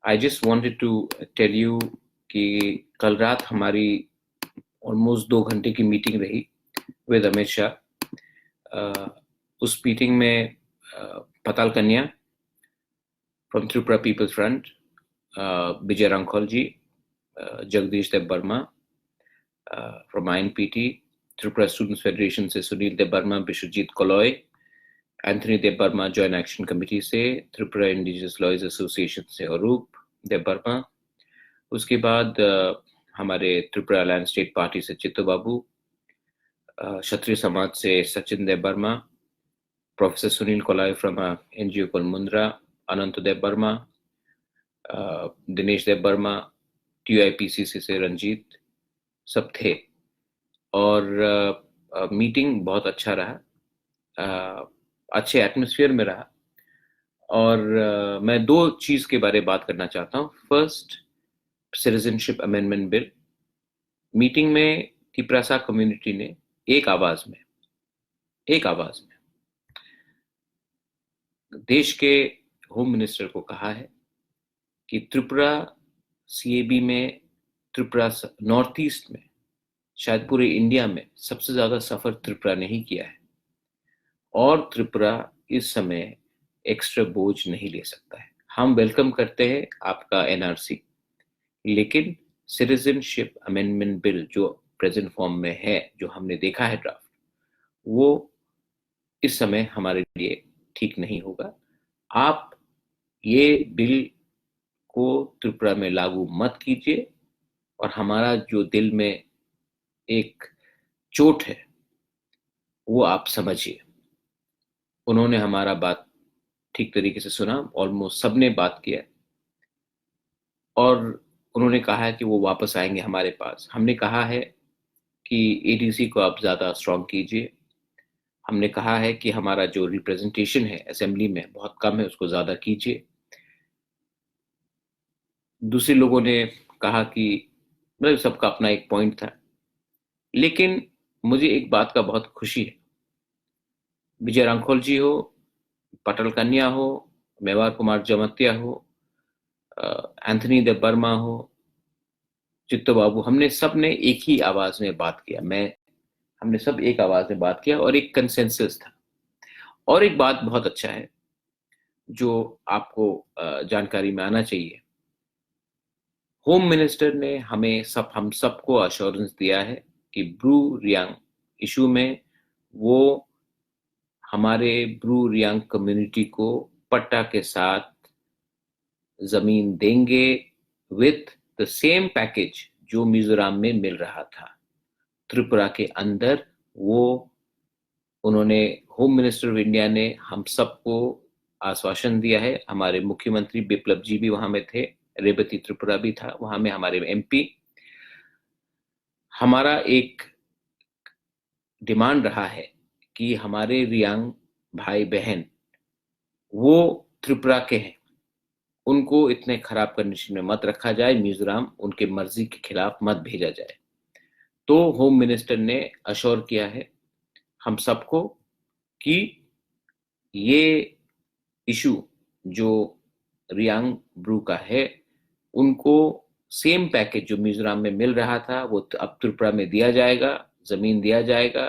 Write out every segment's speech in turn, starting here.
I just wanted to tell you कि कल रात हमारी ऑलमोस्ट 2 घंटे की मीटिंग रही विद अमित शाह। उस मीटिंग में Patal Kanya from Tripura people's front, Vijay Rangkhal ji, Jagdish Dev Varma from INPT, Tripura students federation से Sunil Dev Varma, Vishwajit Koloy, Anthony Dev Varma joint action committee से, त्रिपुरा इंडिजिनस लॉयर्स एसोसिएशन से अरूप देव वर्मा, उसके बाद हमारे त्रिपुरा अलायंस स्टेट पार्टी से चित्तू बाबू, क्षत्रिय समाज से Sachin Dev Varma, professor Sunil Koloy from NGO Kulmundra, Anant Dev Varma, Dinesh Dev Varma, TUIPCC से रंजीत, सब थे। और मीटिंग बहुत अच्छा रहा, अच्छे एटमॉस्फेयर में रहा। और मैं 2 चीज के बारे में बात करना चाहता हूँ। First, citizenship amendment bill. Meeting में तिप्रासा कम्युनिटी ने एक आवाज में देश के होम मिनिस्टर को कहा है कि त्रिपुरा CAB में, त्रिपुरा नॉर्थ ईस्ट में, शायद पूरे इंडिया में सबसे ज्यादा सफर त्रिपुरा ने ही किया है, और त्रिपुरा इस समय एक्स्ट्रा बोझ नहीं ले सकता है। हम वेलकम करते हैं आपका NRC, लेकिन सिटीजनशिप अमेंडमेंट बिल जो प्रेजेंट फॉर्म में है, जो हमने देखा है ड्राफ्ट, वो इस समय हमारे लिए ठीक नहीं होगा। आप ये बिल को त्रिपुरा में लागू मत कीजिए, और हमारा जो दिल में एक चोट है वो आप समझिए। उन्होंने हमारा बात ठीक तरीके से सुना, ऑलमोस्ट सबने बात किया, और उन्होंने कहा है कि वो वापस आएंगे हमारे पास। हमने कहा है कि ADC को आप ज्यादा स्ट्रॉन्ग कीजिए। हमने कहा है कि हमारा जो रिप्रेजेंटेशन है असेंबली में बहुत कम है, उसको ज्यादा कीजिए। दूसरे लोगों ने कहा कि मतलब सबका अपना एक पॉइंट था, लेकिन मुझे एक बात का बहुत खुशी है। विजय रांखोल जी हो, पटल कन्या हो, मेवार कुमार जमत्या हो, एंथनी देव वर्मा हो, चित्तो बाबू, हमने सब ने एक ही आवाज में बात किया। हमने सब एक आवाज में बात किया और एक कंसेंसस था। और एक बात बहुत अच्छा है जो आपको जानकारी में आना चाहिए। होम मिनिस्टर ने हम सबको अश्योरेंस दिया है कि ब्रू रियांग इशू में वो हमारे ब्रू रियांग कम्युनिटी को पट्टा के साथ जमीन देंगे, विथ द सेम पैकेज जो मिजोरम में मिल रहा था त्रिपुरा के अंदर। वो उन्होंने, होम मिनिस्टर ऑफ इंडिया ने हम सबको आश्वासन दिया है। हमारे मुख्यमंत्री बिप्लब जी भी वहां में थे, रेवती त्रिपुरा भी था वहां में, हमारे MP। हमारा एक डिमांड रहा है कि हमारे रियांग भाई बहन वो त्रिपुरा के हैं, उनको इतने खराब कंडीशन में मत रखा जाए, मिजोरम उनके मर्जी के खिलाफ मत भेजा जाए। तो होम मिनिस्टर ने अश्योर किया है हम सबको कि ये इशू जो रियांग ब्रू का है, उनको सेम पैकेज जो मिजोरम में मिल रहा था वो अब त्रिपुरा में दिया जाएगा, जमीन दिया जाएगा,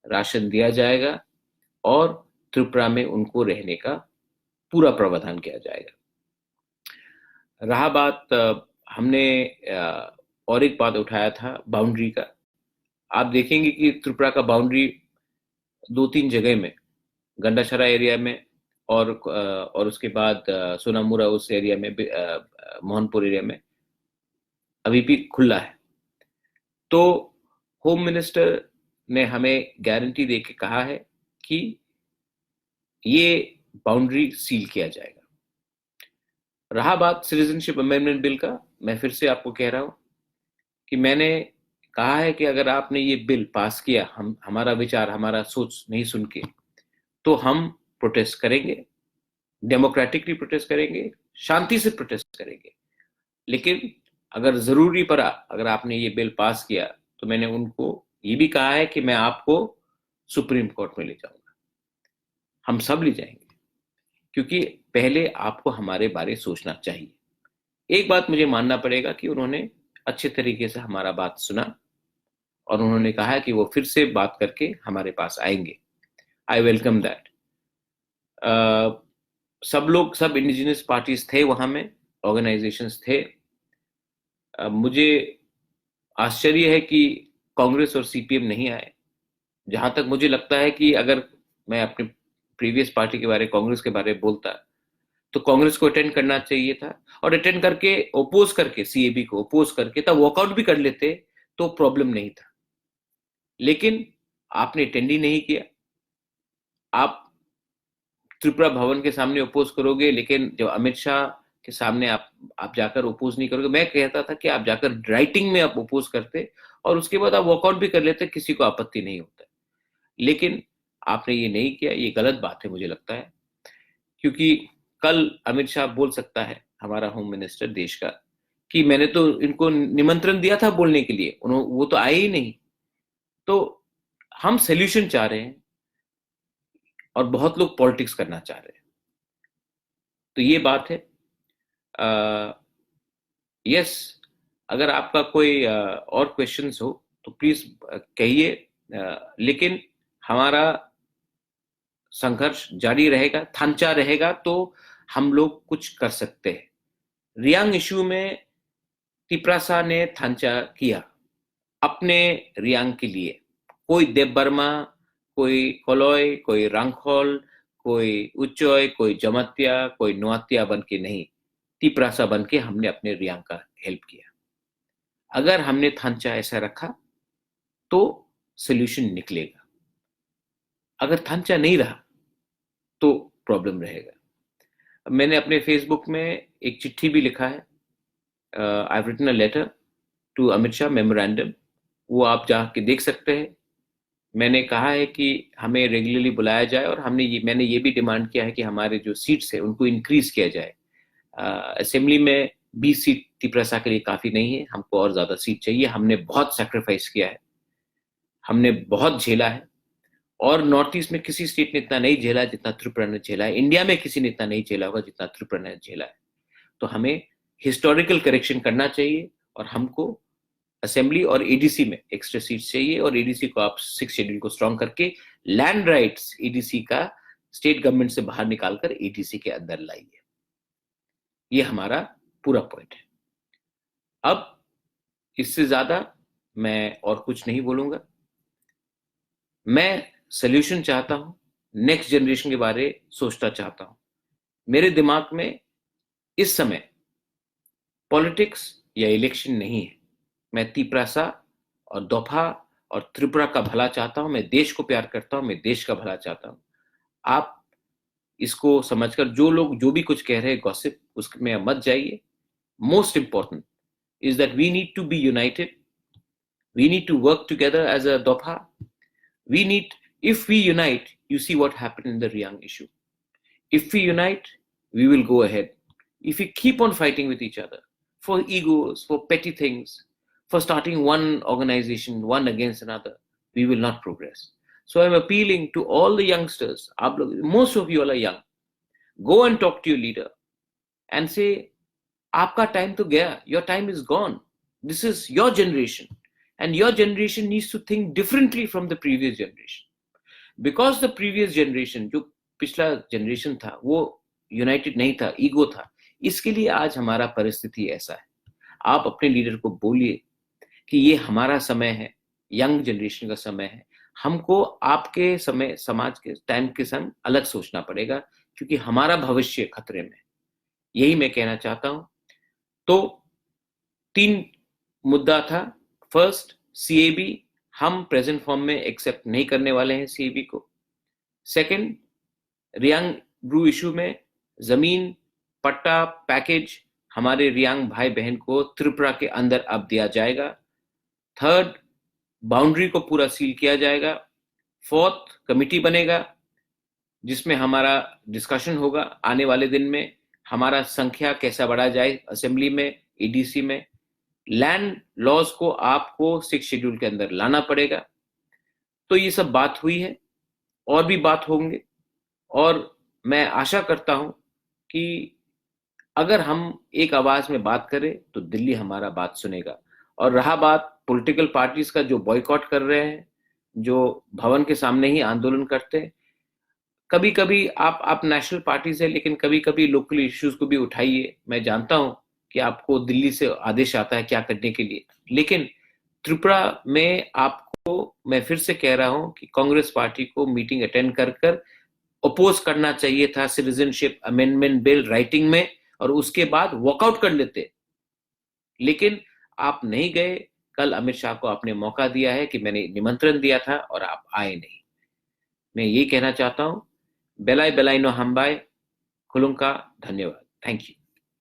राशन दिया जाएगा, और त्रिपुरा में उनको रहने का पूरा प्रावधान किया जाएगा। रहा बात, हमने और एक बात उठाया था बाउंड्री का। आप देखेंगे कि त्रिपुरा का बाउंड्री 2-3 जगह में, गंडाछरा एरिया में, और उसके बाद सोनामुरा उस एरिया में, मोहनपुर एरिया में अभी भी खुला है। तो होम मिनिस्टर ने हमें गारंटी देके कहा है कि ये बाउंड्री सील किया जाएगा। रहा बात सिटीजनशिप अमेंडमेंट बिल का, मैं फिर से आपको कह रहा हूं कि मैंने कहा है कि अगर आपने ये बिल पास किया, हमारा विचार, हमारा सोच नहीं सुन के, तो हम प्रोटेस्ट करेंगे, डेमोक्रेटिकली प्रोटेस्ट करेंगे, शांति से प्रोटेस्ट करेंगे। लेकिन अगर जरूरी पड़ा, अगर आपने ये बिल पास किया, तो मैंने उनको ये भी कहा है कि मैं आपको सुप्रीम कोर्ट में ले जाऊंगा। हम सब ले जाएंगे, क्योंकि पहले आपको हमारे बारे सोचना चाहिए। एक बात मुझे मानना पड़ेगा कि उन्होंने अच्छे तरीके से हमारा बात सुना और उन्होंने कहा कि वो फिर से बात करके हमारे पास आएंगे। I welcome that. सब लोग, सब इंडिजिनस पार्टीज थे वहां में, ऑर्गेनाइजेशंस थे। मुझे आश्चर्य है कि कांग्रेस और सीपीएम नहीं आए। जहां तक मुझे लगता है कि अगर मैं अपने प्रीवियस पार्टी के बारे, कांग्रेस के बारे में बोलता, तो कांग्रेस को अटेंड करना चाहिए था, और अटेंड करके ओपोज करके, सीएबी को ओपोज करके तब वॉकआउट भी कर लेते तो प्रॉब्लम नहीं था। लेकिन आपने अटेंड ही नहीं किया। आप त्रिपुरा भवन के सामने ओपोज करोगे, लेकिन जब अमित शाह के सामने आप जाकर ओपोज नहीं करोगे। मैं कहता था कि आप जाकर राइटिंग में आप ओपोज करते और उसके बाद आप वॉकआउट भी कर लेते, किसी को आपत्ति नहीं होता। लेकिन आपने ये नहीं किया। ये गलत बात है मुझे लगता है, क्योंकि कल अमित शाह बोल सकता है, हमारा होम मिनिस्टर देश का, कि मैंने तो इनको निमंत्रण दिया था बोलने के लिए, उन्होंने, वो तो आए ही नहीं। तो हम सोल्यूशन चाह रहे हैं और बहुत लोग पॉलिटिक्स करना चाह रहे हैं। तो ये बात है। यस, अगर आपका कोई और क्वेश्चंस हो तो प्लीज कहिए। लेकिन हमारा संघर्ष जारी रहेगा, थांचा रहेगा, तो हम लोग कुछ कर सकते हैं। रियांग इशू में तिपरासा ने थांचा किया अपने रियांग के लिए। कोई देव बर्मा, कोई कोलोय, कोई रांगखोल, कोई उच्चोय, कोई जमत्या, कोई नोआत्या बन के नहीं, तिपरासा बन के हमने अपने रियांग का हेल्प किया। अगर हमने थांचा ऐसा रखा तो सोल्यूशन निकलेगा। अगर थांचा नहीं रहा तो प्रॉब्लम रहेगा। मैंने अपने फेसबुक में एक चिट्ठी भी लिखा है, I have written a letter to Amit Shah memorandum, वो आप जाके देख सकते हैं। मैंने कहा है कि हमें रेगुलरली बुलाया जाए, और मैंने ये भी डिमांड किया है कि हमारे जो सीट्स है उनको इंक्रीज किया जाए। असेंबली में 20 सीट तिपरासा के लिए काफी नहीं है, हमको और ज्यादा सीट चाहिए। हमने बहुत सैक्रिफाइस किया है, हमने बहुत झेला है, और नॉर्थ ईस्ट में किसी स्टेट ने इतना नहीं झेला जितना त्रिपुरा ने झेला है। इंडिया में किसी ने इतना नहीं झेला होगा जितना त्रिपुरा ने झेला है। तो हमें हिस्टोरिकल करेक्शन करना चाहिए, और हमको असेंबली और एडीसी में एक्स्ट्रा सीट चाहिए, और एडीसी को आप 6 शेड्यूल को स्ट्रॉन्ग करके लैंड राइट्स एडीसी का स्टेट गवर्नमेंट से बाहर निकालकर एडीसी के अंदर लाइए। ये हमारा पूरा पॉइंट है। अब इससे ज्यादा मैं और कुछ नहीं बोलूंगा। मैं सोल्यूशन चाहता हूं, नेक्स्ट जनरेशन के बारे सोचना चाहता हूं। मेरे दिमाग में इस समय पॉलिटिक्स या इलेक्शन नहीं है। मैं तिपरासा और दोफा और त्रिपुरा का भला चाहता हूं। मैं देश को प्यार करता हूं, मैं देश का भला चाहता हूं। आप इसको समझकर जो लोग जो भी कुछ कह रहे हैं गॉसिप, उसमें मत जाइए। Most important is that we need to be united. We need to work together as a Dopha. If we unite, you see what happened in the Riang issue. If we unite, we will go ahead. If we keep on fighting with each other for egos, for petty things, for starting one organization, one against another, we will not progress. So I'm appealing to all the youngsters. Most of you all are young. Go and talk to your leader and say, आपका time तो गया, your time is gone, this is your generation, and your generation needs to think differently from the previous generation. Because the previous generation, जो पिछला generation था, वो United नहीं था, ego था। इसके लिए आज हमारा परिस्थिति ऐसा है। आप अपने लीडर को बोलिए कि ये हमारा समय है, यंग जनरेशन का समय है। हमको आपके समय, समाज के टाइम के संग अलग सोचना पड़ेगा, क्योंकि हमारा भविष्य खतरे में। यही मैं कहना चाहता हूं। तो 3 मुद्दा था। फर्स्ट, सीएबी, हम प्रेजेंट फॉर्म में एक्सेप्ट नहीं करने वाले हैं सीएबी को। सेकंड, रियांग ब्रू इशू में जमीन, पट्टा, पैकेज हमारे रियांग भाई बहन को त्रिपुरा के अंदर अब दिया जाएगा। थर्ड, बाउंड्री को पूरा सील किया जाएगा। फोर्थ, कमिटी बनेगा जिसमें हमारा डिस्कशन होगा आने वाले दिन में, हमारा संख्या कैसा बढ़ा जाए असेंबली में, एडीसी में। लैंड लॉज को आपको 6 शेड्यूल के अंदर लाना पड़ेगा। तो ये सब बात हुई है, और भी बात होंगे, और मैं आशा करता हूं कि अगर हम एक आवाज में बात करें तो दिल्ली हमारा बात सुनेगा। और रहा बात पॉलिटिकल पार्टीज का जो बॉयकॉट कर रहे हैं, जो भवन के सामने ही आंदोलन करते हैं, कभी कभी आप नेशनल पार्टी से, लेकिन कभी कभी लोकल इश्यूज को भी उठाइए। मैं जानता हूं कि आपको दिल्ली से आदेश आता है क्या करने के लिए, लेकिन त्रिपुरा में आपको मैं फिर से कह रहा हूं कि कांग्रेस पार्टी को मीटिंग अटेंड कर कर अपोज करना चाहिए था सिटीजनशिप अमेंडमेंट बिल राइटिंग में, और उसके बाद वॉकआउट कर लेते। लेकिन आप नहीं गए। कल अमित शाह को आपने मौका दिया है कि मैंने निमंत्रण दिया था और आप आए नहीं। मैं यही कहना चाहता हूं, बेलाय बेलाय नो हम्बाय, खुलुंका, धन्यवाद, थैंक यू।